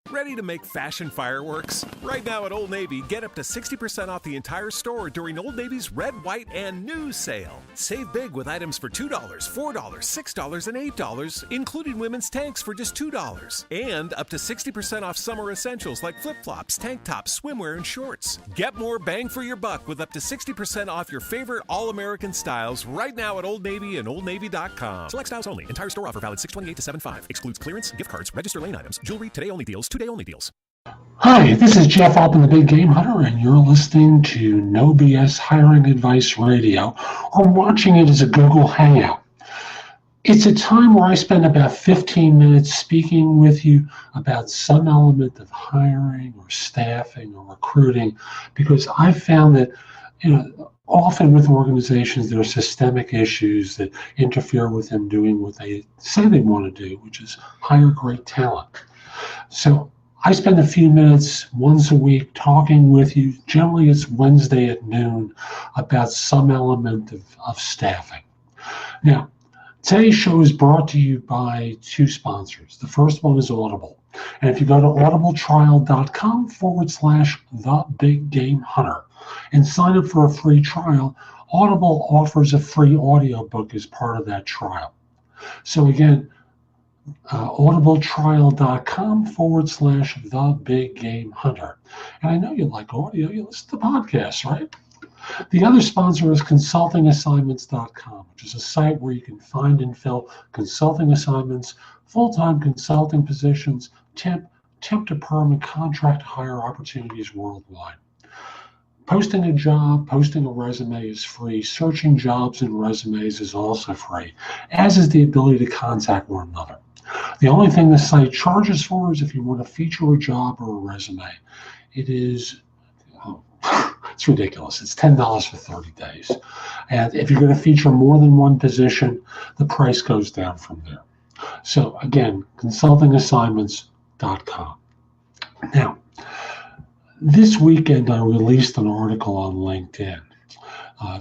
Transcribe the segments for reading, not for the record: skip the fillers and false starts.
Ready to make fashion fireworks? Right now at Old Navy, get up to 60% off the entire store during Old Navy's Red, White, and New sale. Save big with items for $2, $4, $6, and $8, including women's tanks for just $2. And up to 60% off summer essentials like flip-flops, tank tops, swimwear, and shorts. Get more bang for your buck with up to 60% off your favorite all-American styles right now at Old Navy and OldNavy.com. Select styles only. Entire store offer valid 6/28 to 7/5. Excludes clearance, gift cards, register lane items, jewelry, today-only deals, two-day only deals. Hi, this is Jeff Altman, the Big Game Hunter, and you're listening to No BS Hiring Advice Radio, or watching it as a Google Hangout. It's a time where I spend about 15 minutes speaking with you about some element of hiring or staffing or recruiting, because I've found that, often with organizations, there are systemic issues that interfere with them doing what they say they want to do, which is hire great talent. So I spend a few minutes once a week talking with you. Generally, it's Wednesday at noon about some element of staffing. Now, today's show is brought to you by two sponsors. The first one is Audible. And if you go to audibletrial.com/thebiggamehunter and sign up for a free trial, Audible offers a free audiobook as part of that trial. So again, audibletrial.com/thebiggamehunter. And I know you like audio, you listen to podcasts, right? The other sponsor is consultingassignments.com, which is a site where you can find and fill consulting assignments, full-time consulting positions, temp to perm, and contract hire opportunities worldwide. Posting a job, posting a resume is free. Searching jobs and resumes is also free, as is the ability to contact one another. The only thing the site charges for is if you want to feature a job or a resume. It is, it's ridiculous. It's $10 for 30 days. And if you're going to feature more than one position, the price goes down from there. So again, consultingassignments.com. Now, this weekend I released an article on LinkedIn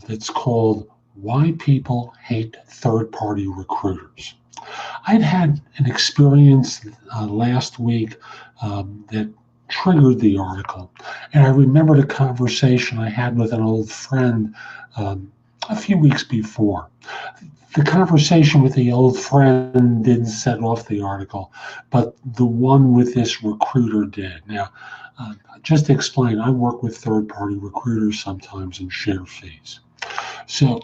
that's called Why People Hate Third-Party Recruiters. I'd had an experience last week that triggered the article, and I remembered a conversation I had with an old friend a few weeks before. The conversation with the old friend didn't set off the article, but the one with this recruiter did. Now, just to explain, I work with third-party recruiters sometimes and share fees. So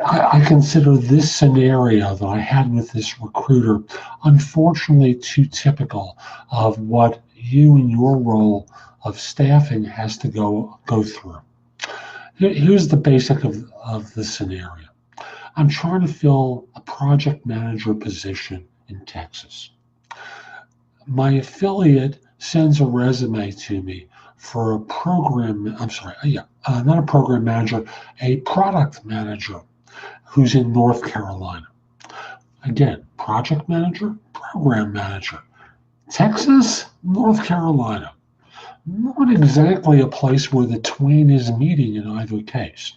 I consider this scenario that I had with this recruiter unfortunately too typical of what you in your role of staffing has to go through. Here's the basic of the scenario. I'm trying to fill a project manager position in Texas. My affiliate sends a resume to me for a not a program manager, a product manager who's in North Carolina. Again, project manager, program manager. Texas, North Carolina. Not exactly a place where the twain is meeting in either case.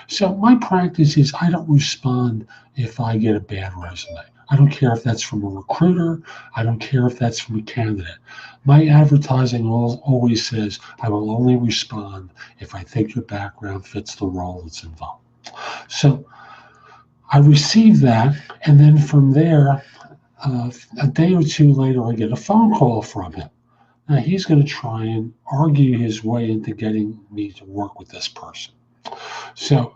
So my practice is I don't respond if I get a bad resume. I don't care if that's from a recruiter. I don't care if that's from a candidate. My advertising always says I will only respond if I think your background fits the role that's involved. So I receive that, and then from there, a day or two later, I get a phone call from him. Now, he's going to try and argue his way into getting me to work with this person. So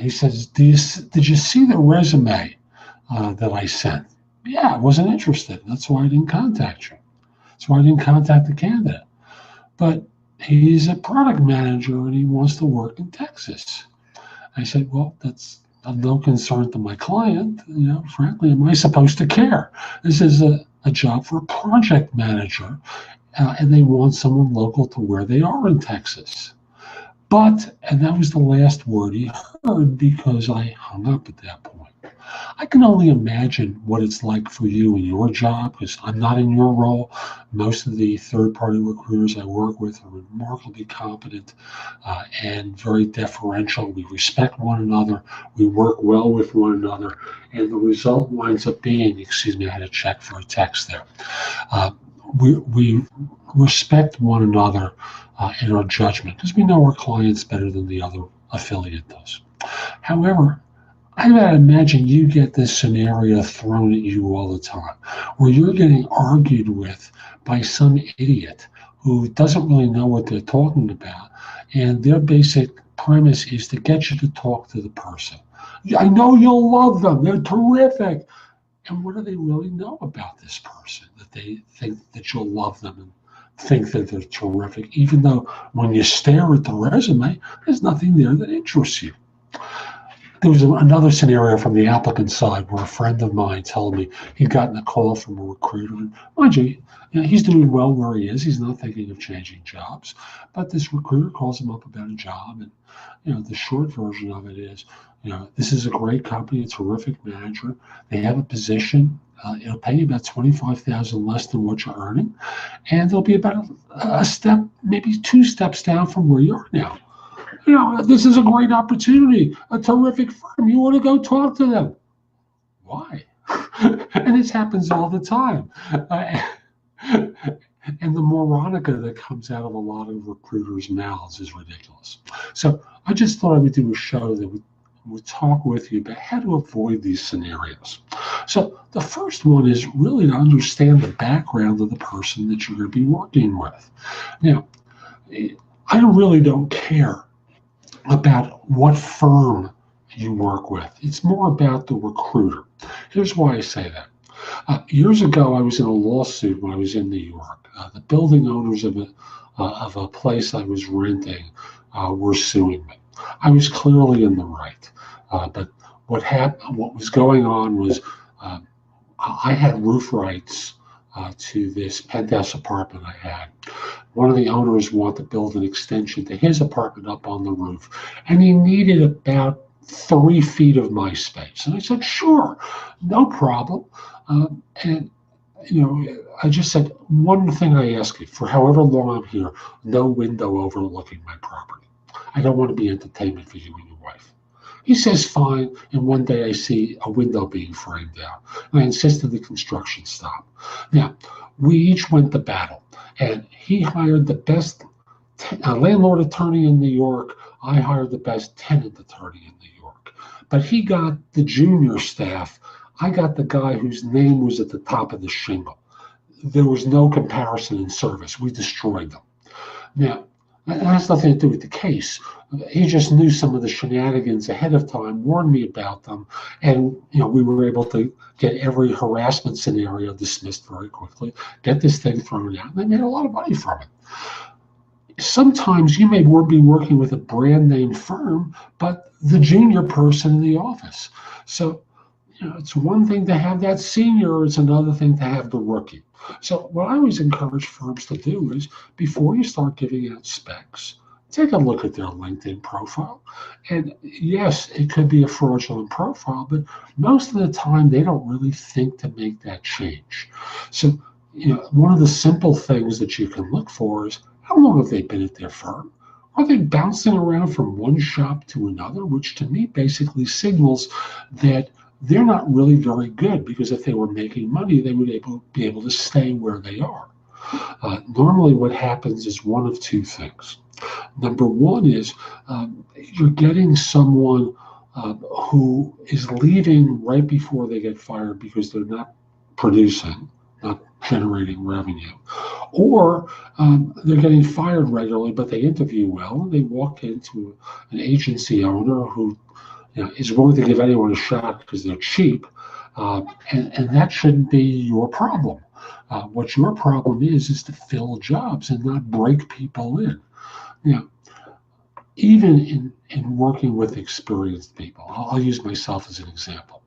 he says, did you see the resume that I sent? Yeah, I wasn't interested. That's why I didn't contact you. That's why I didn't contact the candidate. But he's a product manager, and he wants to work in Texas. I said, well, that's of no concern to my client. Frankly, am I supposed to care? This is a job for a project manager, and they want someone local to where they are in Texas. But, and that was the last word he heard because I hung up at that point. I can only imagine what it's like for you in your job, because I'm not in your role. Most of the third-party recruiters I work with are remarkably competent and very deferential. We respect one another. We work well with one another. And the result winds up being, excuse me, I had to check for a text there. we respect one another in our judgment because we know our clients better than the other affiliate does. However, I gotta imagine you get this scenario thrown at you all the time, where you're getting argued with by some idiot who doesn't really know what they're talking about, and their basic premise is to get you to talk to the person. I know you'll love them; they're terrific. And what do they really know about this person that they think that you'll love them and think that they're terrific, even though when you stare at the resume, there's nothing there that interests you. There was another scenario from the applicant side where a friend of mine told me he'd gotten a call from a recruiter. And mind you, he's doing well where he is. He's not thinking of changing jobs. But this recruiter calls him up about a job. And the short version of it is, this is a great company, a terrific manager. They have a position. It'll pay you about $25,000 less than what you're earning. And it'll be about a step, maybe 2 steps down from where you are now. This is a great opportunity, a terrific firm. You want to go talk to them. Why? And this happens all the time. And the moronica that comes out of a lot of recruiters' mouths is ridiculous. So I just thought I would do a show that would talk with you about how to avoid these scenarios. So the first one is really to understand the background of the person that you're going to be working with. Now, I really don't care about what firm you work with. It's more about the recruiter. Here's why I say that. Years ago, I was in a lawsuit when I was in New York. The building owners of a place I was renting were suing me. I was clearly in the right, but what was going on was I had roof rights to this penthouse apartment I had. One of the owners wanted to build an extension to his apartment up on the roof, and he needed about 3 feet of my space. And I said, sure, no problem. And I just said, one thing I ask you, for however long I'm here, no window overlooking my property. I don't want to be entertainment for you and your wife. He says, fine. And one day I see a window being framed out. And I insisted the construction stop. Now, we each went to battle. And he hired the best landlord attorney in New York. I hired the best tenant attorney in New York. But he got the junior staff. I got the guy whose name was at the top of the shingle. There was no comparison in service. We destroyed them. Now, that has nothing to do with the case. He just knew some of the shenanigans ahead of time, warned me about them, and we were able to get every harassment scenario dismissed very quickly, get this thing thrown out, and they made a lot of money from it. Sometimes you may be working with a brand name firm, but the junior person in the office. So it's one thing to have that senior, it's another thing to have the rookie. So what I always encourage firms to do is, before you start giving out specs, take a look at their LinkedIn profile. And yes, it could be a fraudulent profile, but most of the time they don't really think to make that change. So, one of the simple things that you can look for is, how long have they been at their firm? Are they bouncing around from one shop to another, which to me basically signals that they're not really very good, because if they were making money, they would be able to stay where they are. Normally what happens is one of 2 things. Number one is you're getting someone who is leaving right before they get fired because they're not producing, not generating revenue. Or they're getting fired regularly, but they interview well, and they walk into an agency owner who is willing to give anyone a shot because they're cheap, and that shouldn't be your problem. What your problem is to fill jobs and not break people in. Even in working with experienced people, I'll use myself as an example.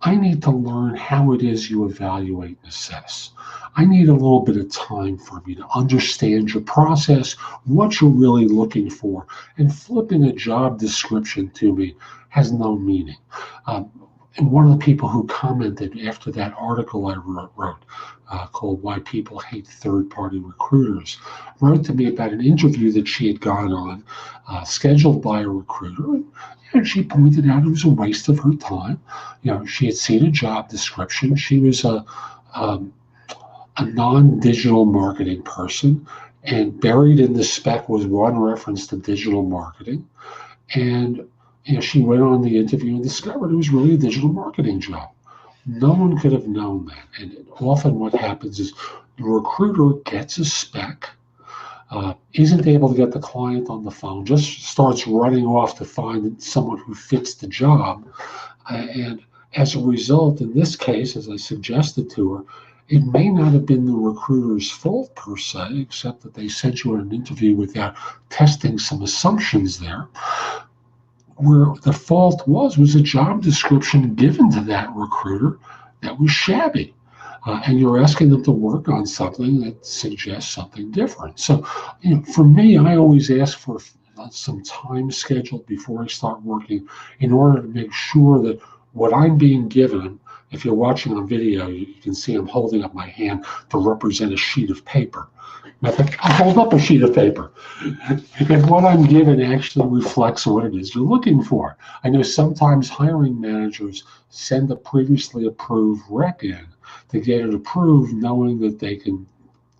I need to learn how it is you evaluate and assess. I need a little bit of time for me to understand your process, what you're really looking for, and flipping a job description to me has no meaning. And one of the people who commented after that article I wrote called Why People Hate Third-Party Recruiters, wrote to me about an interview that she had gone on, scheduled by a recruiter, and she pointed out it was a waste of her time. She had seen a job description. She was a a non-digital marketing person, and buried in the spec was one reference to digital marketing. And she went on the interview and discovered it was really a digital marketing job. No one could have known that. And often what happens is the recruiter gets a spec, isn't able to get the client on the phone, just starts running off to find someone who fits the job. And as a result, in this case, as I suggested to her, it may not have been the recruiter's fault per se, except that they sent you an interview without testing some assumptions there. Where the fault was a job description given to that recruiter that was shabby. And you're asking them to work on something that suggests something different. So, for me, I always ask for some time scheduled before I start working in order to make sure that what I'm being given, if you're watching on video, you can see I'm holding up my hand to represent a sheet of paper. I think I'll hold up a sheet of paper. If what I'm given actually reflects what it is you're looking for. I know sometimes hiring managers send a previously approved rec in to get it approved, knowing that they can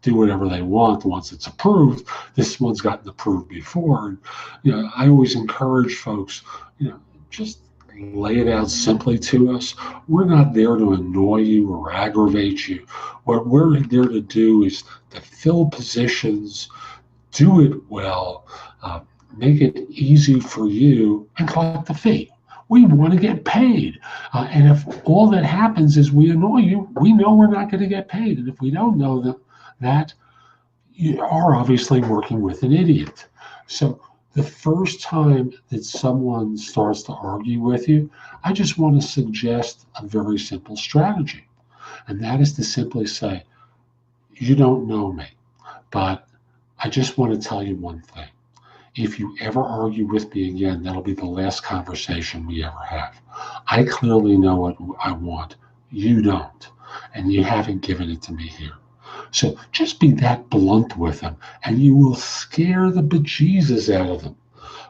do whatever they want once it's approved. This one's gotten approved before. And, I always encourage folks, just lay it out simply to us. We're not there to annoy you or aggravate you. What we're there to do is to fill positions, do it well, make it easy for you, and collect a fee. We want to get paid. And if all that happens is we annoy you, we know we're not going to get paid. And if we don't know that, you are obviously working with an idiot. So the first time that someone starts to argue with you, I just want to suggest a very simple strategy. And that is to simply say, you don't know me, but I just want to tell you one thing. If you ever argue with me again, that'll be the last conversation we ever have. I clearly know what I want. You don't. And you haven't given it to me here. So just be that blunt with them, and you will scare the bejesus out of them.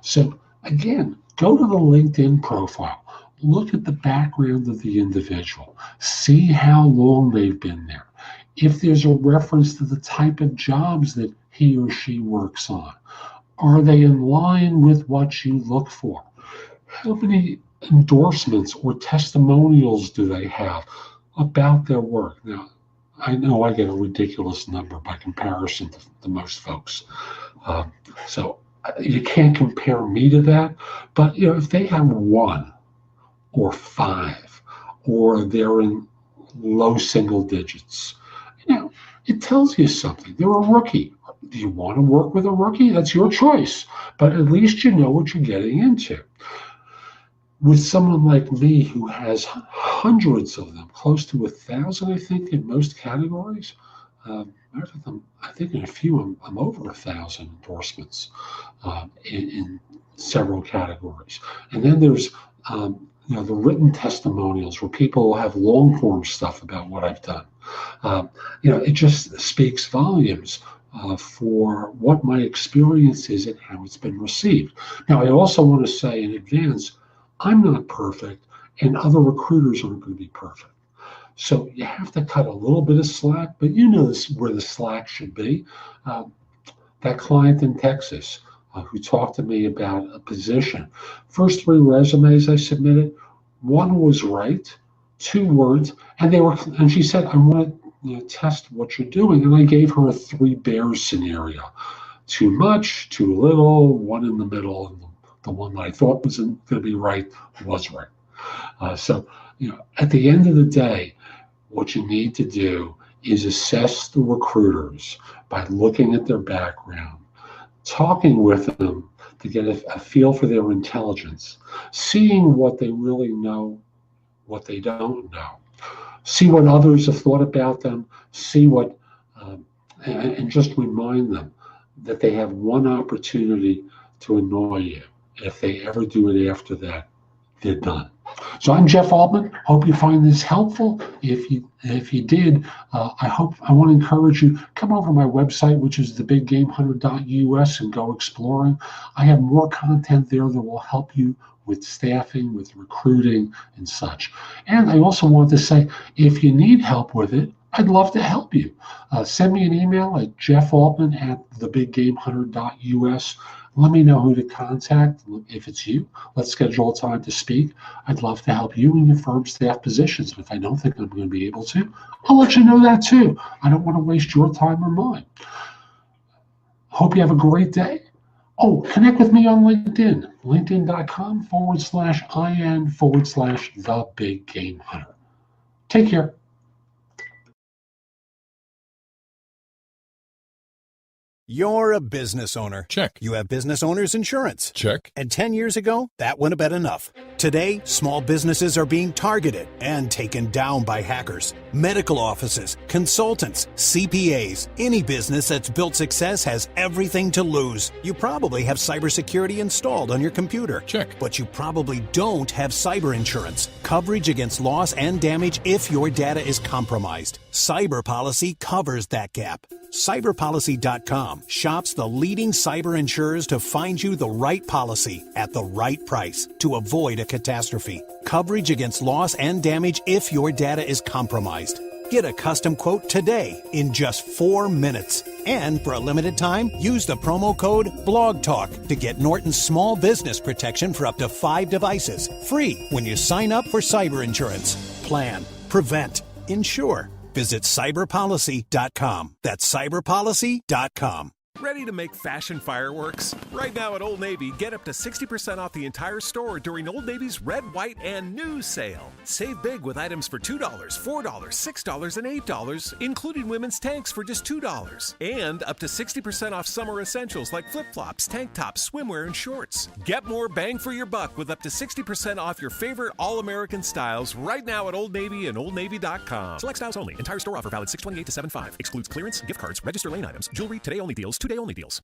So again, go to the LinkedIn profile. Look at the background of the individual. See how long they've been there. If there's a reference to the type of jobs that he or she works on, are they in line with what you look for? How many endorsements or testimonials do they have about their work? Now, I know I get a ridiculous number by comparison to most folks. So you can't compare me to that. But if they have 1 or 5, or they're in low single digits, it tells you something. They're a rookie. Do you want to work with a rookie? That's your choice. But at least you know what you're getting into. With someone like me who has hundreds of them, close to 1,000, I think, in most categories. I think in a few, I'm over 1,000 endorsements in several categories. And then there's the written testimonials where people have long form stuff about what I've done. It just speaks volumes for what my experience is and how it's been received. Now, I also want to say in advance, I'm not perfect, and other recruiters aren't going to be perfect. So you have to cut a little bit of slack, but where the slack should be. That client in Texas who talked to me about a position. First 3 resumes I submitted, 1 was right, 2 weren't, and she said, I want to test what you're doing. And I gave her a 3 bears scenario. Too much, too little, 1 in the middle, and the one that I thought was going to be right was right. So at the end of the day, what you need to do is assess the recruiters by looking at their background, talking with them to get a feel for their intelligence, seeing what they really know, what they don't know, see what others have thought about them, see what, and just remind them that they have one opportunity to annoy you. If they ever do it after that, they're done. So I'm Jeff Altman. Hope you find this helpful. If you did, I want to encourage you, come over to my website, which is thebiggamehunter.us, and go exploring. I have more content there that will help you with staffing, with recruiting, and such. And I also want to say, if you need help with it, I'd love to help you. Send me an email at jeffaltman@thebiggamehunter.us. Let me know who to contact. If it's you, let's schedule a time to speak. I'd love to help you in your firm staff positions. If I don't think I'm going to be able to, I'll let you know that too. I don't want to waste your time or mine. Hope you have a great day. Oh, connect with me on LinkedIn, linkedin.com/IN/the Big Game Hunter. Take care. You're a business owner. Check. You have business owner's insurance. Check. And 10 years ago, that wouldn't have been enough. Today, small businesses are being targeted and taken down by hackers. Medical offices, consultants, CPAs, any business that's built success has everything to lose. You probably have cybersecurity installed on your computer. Check. But you probably don't have cyber insurance. Coverage against loss and damage if your data is compromised. Cyber Policy covers that gap. Cyberpolicy.com shops the leading cyber insurers to find you the right policy at the right price to avoid a catastrophe. Coverage against loss and damage if your data is compromised. Get a custom quote today in just 4 minutes. And for a limited time, use the promo code BLOGTALK to get Norton's small business protection for up to 5 devices. Free when you sign up for cyber insurance. Plan, prevent, insure. Visit cyberpolicy.com. That's cyberpolicy.com. Ready to make fashion fireworks? Right now at Old Navy, get up to 60% off the entire store during Old Navy's Red, White, and New sale. Save big with items for $2, $4, $6, and $8, including women's tanks for just $2. And up to 60% off summer essentials like flip-flops, tank tops, swimwear, and shorts. Get more bang for your buck with up to 60% off your favorite all-American styles right now at Old Navy and OldNavy.com. Select styles only. Entire store offer valid 6/28 to 7/5. Excludes clearance, gift cards, register lane items, jewelry, today-only deals, two-day-only deals.